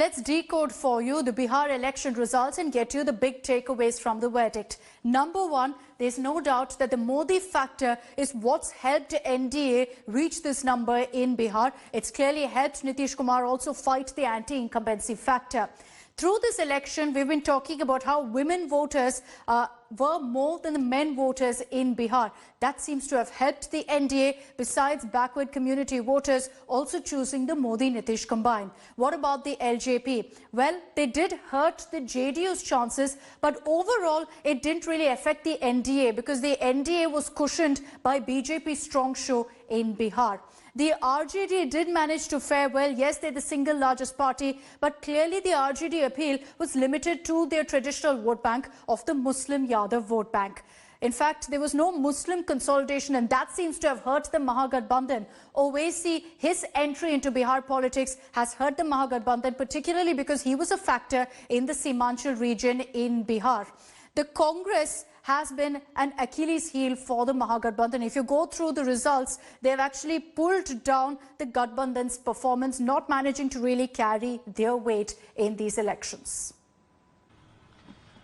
Let's decode for you the Bihar election results and get you the big takeaways from the verdict. Number one, there's no doubt that the Modi factor is what's helped NDA reach this number in Bihar. It's clearly helped Nitish Kumar also fight the anti-incumbency factor. Through this election, we've been talking about how women voters were more than the men voters in Bihar. That seems to have helped the NDA, besides backward community voters also choosing the Modi-Nitish combine. What about the LJP? Well, they did hurt the JDU's chances, but overall, it didn't really affect the NDA because the NDA was cushioned by BJP's strong show in Bihar. The RJD did manage to fare well. Yes, they're the single largest party, but clearly the RJD appeal was limited to their traditional vote bank of the Muslim Yadav vote bank. In fact, there was no Muslim consolidation, and that seems to have hurt the Mahagathbandhan. Owaisi, his entry into Bihar politics has hurt the Mahagathbandhan, particularly because he was a factor in the Simanchal region in Bihar. The Congress has been an Achilles heel for the Mahagathbandhan. If you go through the results, they've actually pulled down the Gathbandhan's performance, not managing to really carry their weight in these elections.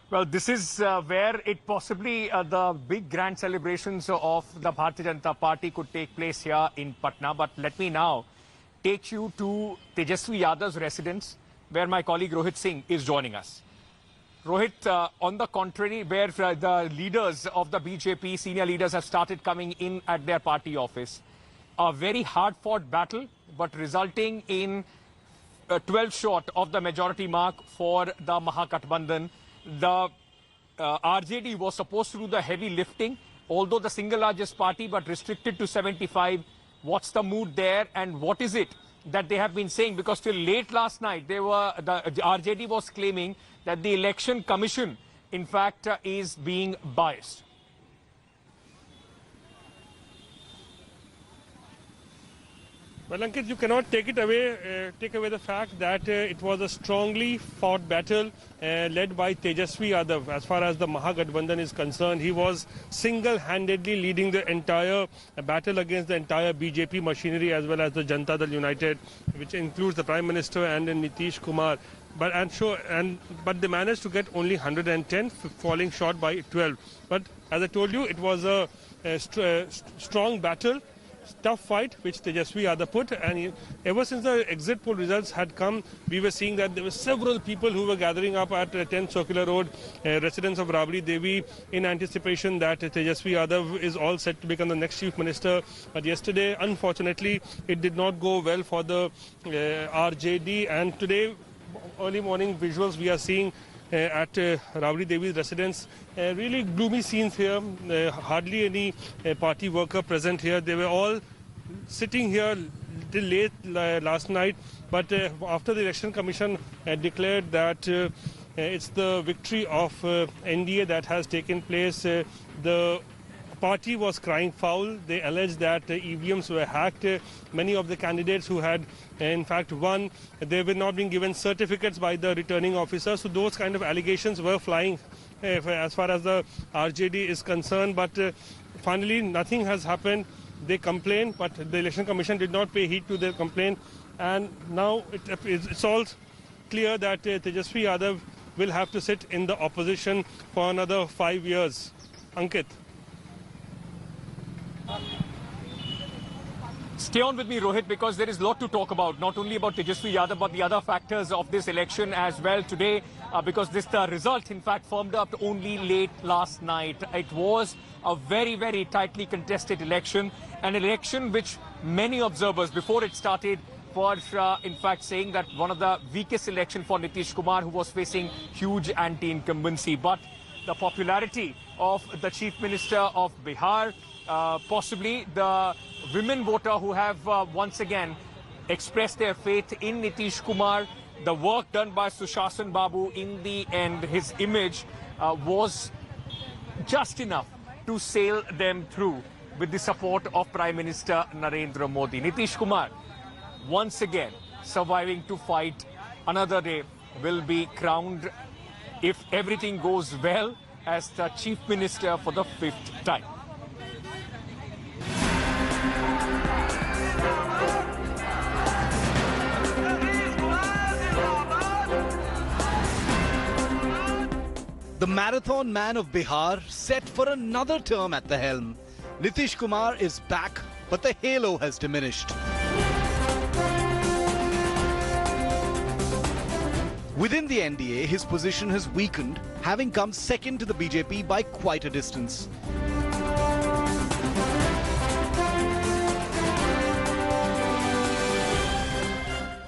Well, this is where it possibly the big grand celebrations of the Bharatiya Janata Party could take place here in Patna. But let me now take you to Tejaswi Yadav's residence, where my colleague Rohit Singh is joining us. Rohit, on the contrary, where the leaders of the BJP, senior leaders, have started coming in at their party office. A very hard-fought battle, but resulting in 12 short of the majority mark for the Mahagathbandhan. The RJD was supposed to do the heavy lifting, although the single largest party, but restricted to 75. What's the mood there, and what is it that they have been saying? Because till late last night, the RJD was claiming that the election commission, in fact, is being biased. Well, Ankit, you cannot take away the fact that it was a strongly fought battle led by Tejaswi Yadav. As far as the Mahagathbandhan is concerned, he was single-handedly leading the entire battle against the entire BJP machinery, as well as the Janata Dal United, which includes the Prime Minister and Nitish Kumar. But they managed to get only 110, falling short by 12. But as I told you, it was a strong battle. Tough fight which Tejaswi Yadav put, and ever since the exit poll results had come, we were seeing that there were several people who were gathering up at 10th Circular Road, residents of Rabri Devi, in anticipation that Tejaswi Yadav is all set to become the next Chief Minister. But yesterday, unfortunately, it did not go well for the RJD, and today, early morning visuals we are seeing at Rabri Devi's residence. Really gloomy scenes here, hardly any party worker present here. They were all sitting here till late last night, but after the election commission declared that it's the victory of NDA that has taken place, the party was crying foul. They alleged that EVMs were hacked. Many of the candidates who had in fact won, they were not being given certificates by the returning officers. So those kind of allegations were flying as far as the RJD is concerned. But finally nothing has happened. They complained, but the election commission did not pay heed to their complaint. And now it's all clear that Tejaswi Yadav will have to sit in the opposition for another 5 years. Ankit. Stay on with me, Rohit, because there is a lot to talk about, not only about Tejaswi Yadav, but the other factors of this election as well today, because this result, in fact, firmed up only late last night. It was a very, very tightly contested election, an election which many observers, before it started, were in fact saying that one of the weakest election for Nitish Kumar, who was facing huge anti-incumbency. But the popularity of the Chief Minister of Bihar, possibly the women voter who have once again expressed their faith in Nitish Kumar, the work done by Sushasan Babu, in the end, his image was just enough to sail them through with the support of Prime Minister Narendra Modi. Nitish Kumar, once again, surviving to fight another day, will be crowned, if everything goes well, as the Chief Minister for the 5th time. The marathon man of Bihar set for another term at the helm. Nitish Kumar is back, but the halo has diminished. Within the NDA, his position has weakened, having come second to the BJP by quite a distance.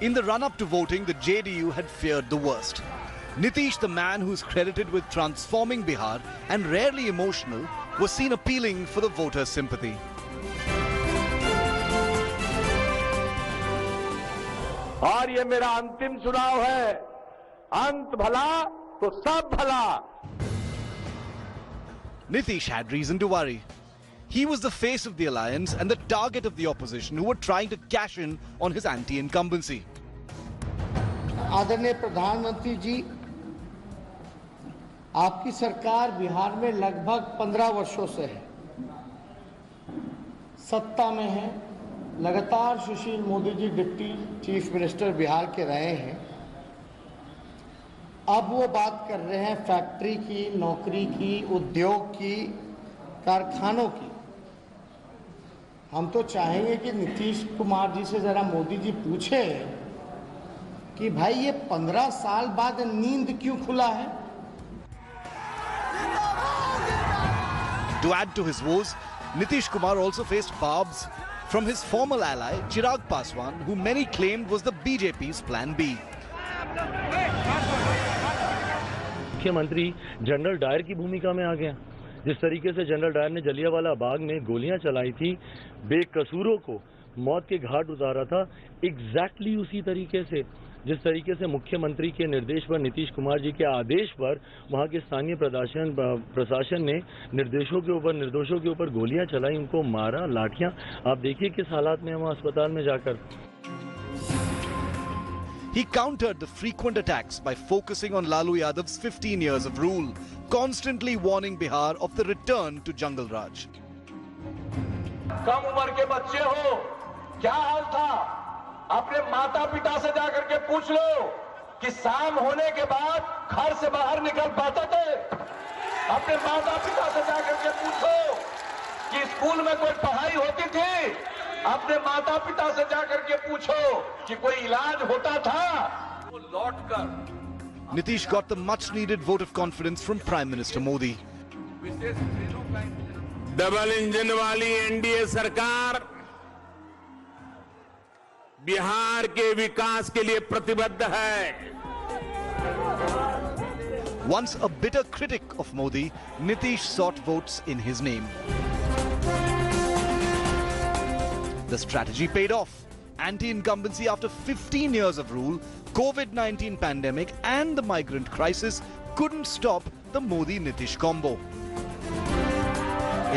In the run-up to voting, the JDU had feared the worst. Nitish, the man who's credited with transforming Bihar and rarely emotional, was seen appealing for the voters' sympathy. और ये मेरा अंतिम चुनाव है, अंत भला तो सब भला. Nitish had reason to worry. He was the face of the alliance and the target of the opposition who were trying to cash in on his anti-incumbency. आदरणीय प्रधानमंत्री जी, आपकी सरकार बिहार में लगभग 15 वर्षों से है, सत्ता में है. लगातार Sushil Modi ji deputy chief minister Bihar के रहे हैं. अब वो बात कर रहे हैं फैक्ट्री की, नौकरी की, उद्योग की, कारखानों की. हम तो चाहेंगे कि नीतीश कुमार जी से जरा मोदी जी पूछे कि भाई ये 15 साल बाद नींद क्यों खुला है. To add to his woes, Nitish Kumar also faced barbs from his former ally Chirag Paswan, who many claimed was the BJP's plan B. मुख्यमंत्री जनरल डायर की भूमिका में आ गया. जिस तरीके से जनरल डायर ने जलियांवाला बाग में गोलियां चलाई थी, बेकसूरों को मौत के घाट उतारा था, एग्जैक्टली उसी तरीके से जिस तरीके से मुख्यमंत्री के निर्देश पर, नीतीश कुमार जी के आदेश पर वहां के स्थानीय प्रशासन ने निर्देशों के ऊपर, निर्दोषों के ऊपर गोलियां चलाई, उनको मारा, लाठियां. आप देखिए किस हालात में हम अस्पताल में जाकर. He countered the frequent attacks by focusing on Lalu Yadav's 15 years of rule, constantly warning Bihar of the return to Jungle Raj. कम उम्र के बच्चे हो, क्या हाल था? अपने माता पिता से जाकर के पूछ लो कि शाम होने के बाद घर से बाहर निकल पाते थे. अपने माता पिता से जाकर के पूछो कि स्कूल में कोई पढ़ाई होती थी. अपने माता पिता से जाकर के पूछो कि कोई इलाज होता था. वो लौट कर. Nitish got the much needed vote of confidence from Prime Minister Modi. Double engine वाली एनडीए सरकार बिहार के विकास के लिए प्रतिबद्ध है. Once a bitter critic of Modi, Nitish sought votes in his name. The strategy paid off. Anti-incumbency after 15 years of rule, COVID-19 pandemic and the migrant crisis couldn't stop the Modi-Nitish combo.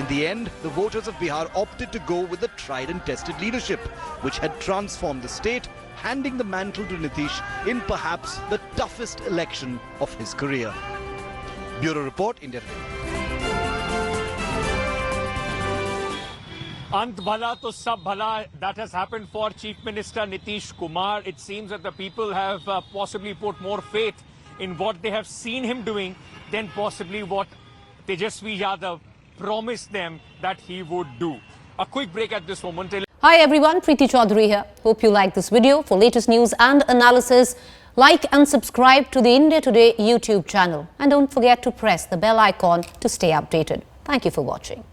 In the end, the voters of Bihar opted to go with the tried and tested leadership, which had transformed the state, handing the mantle to Nitish in perhaps the toughest election of his career. Bureau Report, India Today. Ant bhala to sab bhala, that has happened for Chief Minister Nitish Kumar. It seems that the people have possibly put more faith in what they have seen him doing than possibly what Tejasvi Yadav promised them that he would do. A quick break at this moment. Hi everyone, Preeti Chaudhary here. Hope you like this video. For latest news and analysis, like and subscribe to the India Today YouTube channel. And don't forget to press the bell icon to stay updated. Thank you for watching.